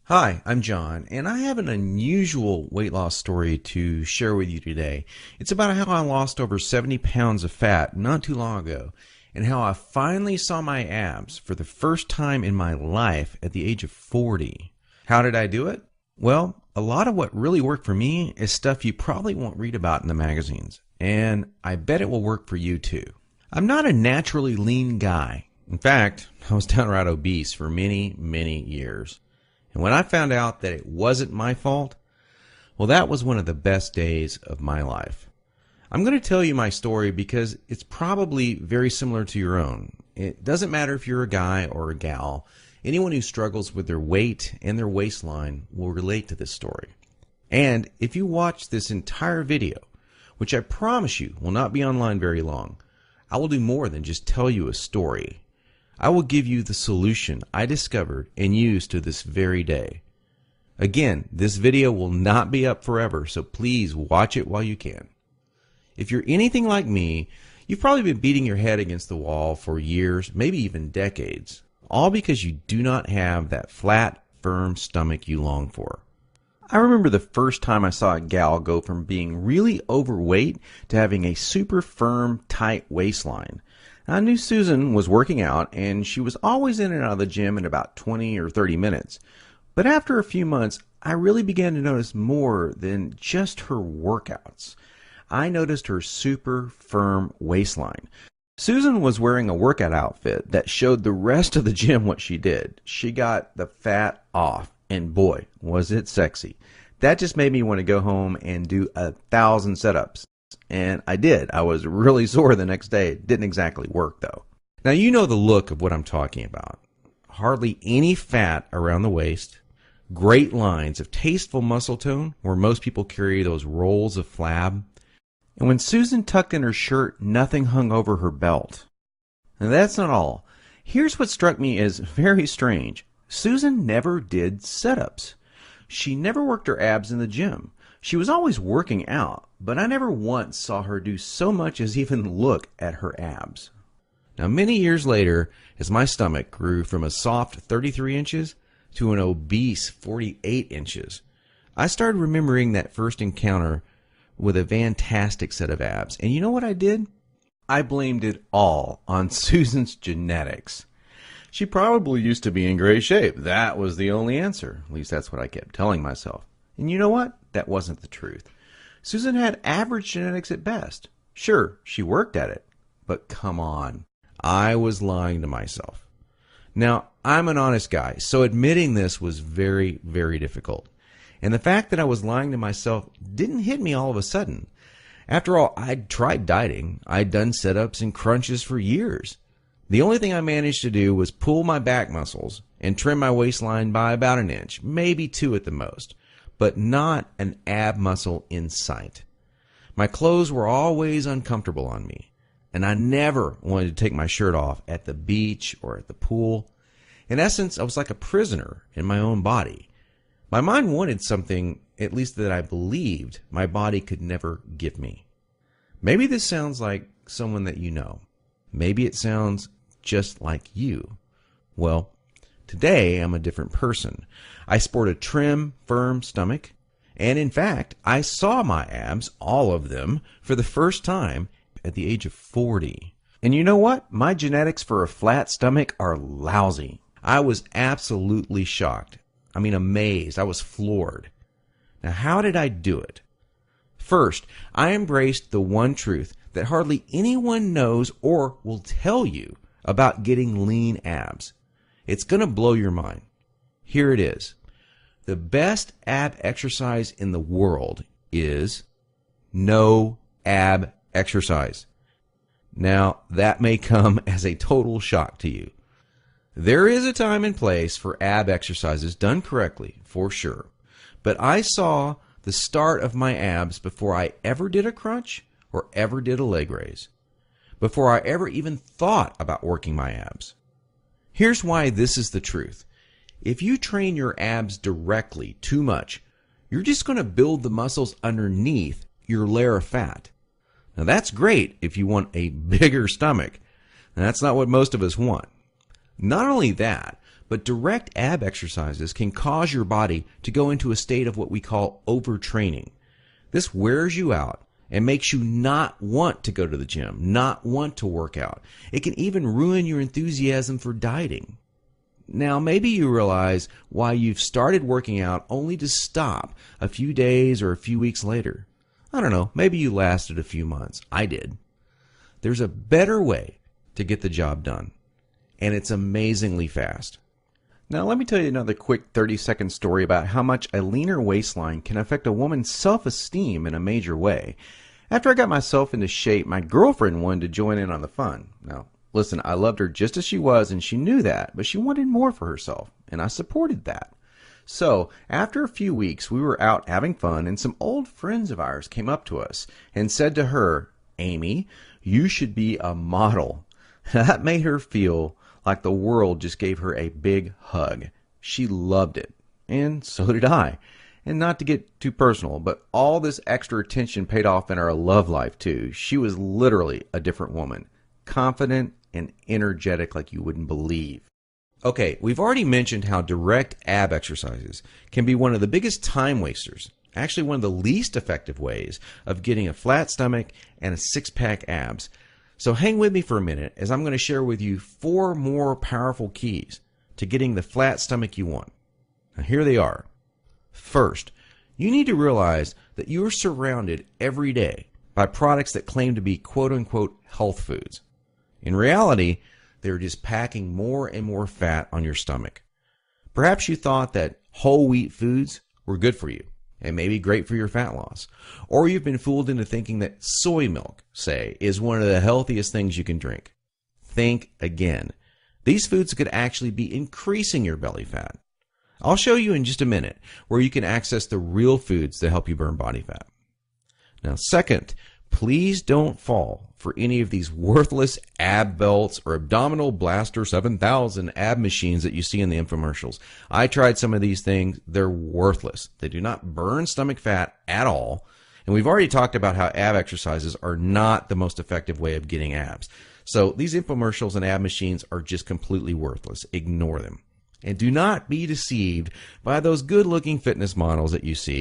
Hi, I'm John, and I have an unusual weight loss story to share with you today. It's about how I lost over 70 pounds of fat not too long ago, and how I finally saw my abs for the first time in my life at the age of 40. How did I do it? Well, a lot of what really worked for me is stuff you probably won't read about in the magazines, and I bet it will work for you too. I'm not a naturally lean guy. In fact, I was downright obese for many years. And when I found out that it wasn't my fault, well, that was one of the best days of my life. I'm going to tell you my story because it's probably very similar to your own. It doesn't matter if you're a guy or a gal. Anyone who struggles with their weight and their waistline will relate to this story. And if you watch this entire video, which I promise you will not be online very long, I will do more than just tell you a story. I will give you the solution I discovered and use to this very day. Again, this video will not be up forever, so please watch it while you can. If you're anything like me, you've probably been beating your head against the wall for years, maybe even decades, all because you do not have that flat, firm stomach you long for. I remember the first time I saw a gal go from being really overweight to having a super firm, tight waistline. I knew Susan was working out, and she was always in and out of the gym in about 20 or 30 minutes. But after a few months, I really began to notice more than just her workouts. I noticed her super firm waistline. Susan was wearing a workout outfit that showed the rest of the gym what she did. She got the fat off, and boy, was it sexy. That just made me want to go home and do 1,000 setups. And I did. I was really sore the next day. It didn't exactly work, though. Now, you know the look of what I'm talking about. Hardly any fat around the waist, great lines of tasteful muscle tone where most people carry those rolls of flab. And when Susan tucked in her shirt, nothing hung over her belt. And that's not all. Here's what struck me as very strange. Susan never did setups. She never worked her abs in the gym. She was always working out, but I never once saw her do so much as even look at her abs. Now, many years later, as my stomach grew from a soft 33 inches to an obese 48 inches, I started remembering that first encounter with a fantastic set of abs. And you know what I did? I blamed it all on Susan's genetics. She probably used to be in great shape. That was the only answer. At least that's what I kept telling myself. And you know what? That wasn't the truth. Susan had average genetics at best. Sure, she worked at it. But come on. I was lying to myself. Now, I'm an honest guy, so admitting this was very difficult. And the fact that I was lying to myself didn't hit me all of a sudden. After all, I'd tried dieting. I'd done sit-ups and crunches for years. The only thing I managed to do was pull my back muscles and trim my waistline by about an inch, maybe 2 at the most, but not an ab muscle in sight. My clothes were always uncomfortable on me, and I never wanted to take my shirt off at the beach or at the pool. In essence, I was like a prisoner in my own body. My mind wanted something, at least that I believed, my body could never give me. Maybe this sounds like someone that you know. Maybe it sounds just like you. Well, today I'm a different person. I sport a trim, firm stomach, and in fact, I saw my abs, all of them, for the first time at the age of 40. And you know what? My genetics for a flat stomach are lousy. I was absolutely shocked. I mean, amazed. I was floored. Now, how did I do it? First, I embraced the one truth that hardly anyone knows or will tell you about getting lean abs. It's going to blow your mind. Here it is. The best ab exercise in the world is no ab exercise. Now, that may come as a total shock to you. There is a time and place for ab exercises done correctly, for sure. But I saw the start of my abs before I ever did a crunch or ever did a leg raise, before I ever even thought about working my abs. Here's why this is the truth. If you train your abs directly too much, you're just going to build the muscles underneath your layer of fat. Now that's great if you want a bigger stomach. And that's not what most of us want. Not only that, But direct ab exercises can cause your body to go into a state of what we call overtraining. This wears you out and makes you not want to go to the gym, not want to work out. It can even ruin your enthusiasm for dieting. Now, maybe you realize why you've started working out only to stop a few days or a few weeks later. I don't know, maybe you lasted a few months. I did. There's a better way to get the job done, and it's amazingly fast. Now, let me tell you another quick 30-second story about how much a leaner waistline can affect a woman's self-esteem in a major way. After I got myself into shape, my girlfriend wanted to join in on the fun. Now, listen, I loved her just as she was, and she knew that, but she wanted more for herself, and I supported that. So, after a few weeks, we were out having fun, and some old friends of ours came up to us and said to her, "Amy, you should be a model." That made her feel like the world just gave her a big hug. She loved it, and so did I. And not to get too personal, but all this extra attention paid off in our love life too. She was literally a different woman, confident and energetic like you wouldn't believe. Okay, we've already mentioned how direct ab exercises can be one of the biggest time wasters, actually one of the least effective ways of getting a flat stomach and a six-pack abs. So hang with me for a minute as I'm going to share with you 4 more powerful keys to getting the flat stomach you want. Now here they are. First, you need to realize that you are surrounded every day by products that claim to be quote-unquote health foods. In reality, they're just packing more and more fat on your stomach. Perhaps you thought that whole wheat foods were good for you and maybe great for your fat loss. Or you've been fooled into thinking that soy milk, say, is one of the healthiest things you can drink. Think again. These foods could actually be increasing your belly fat. I'll show you in just a minute where you can access the real foods that help you burn body fat. Now, second, please don't fall for any of these worthless ab belts or abdominal blaster 7000 ab machines that you see in the infomercials. I tried some of these things. They're worthless. They do not burn stomach fat at all. And we've already talked about how ab exercises are not the most effective way of getting abs. So these infomercials and ab machines are just completely worthless. Ignore them. And do not be deceived by those good-looking fitness models that you see.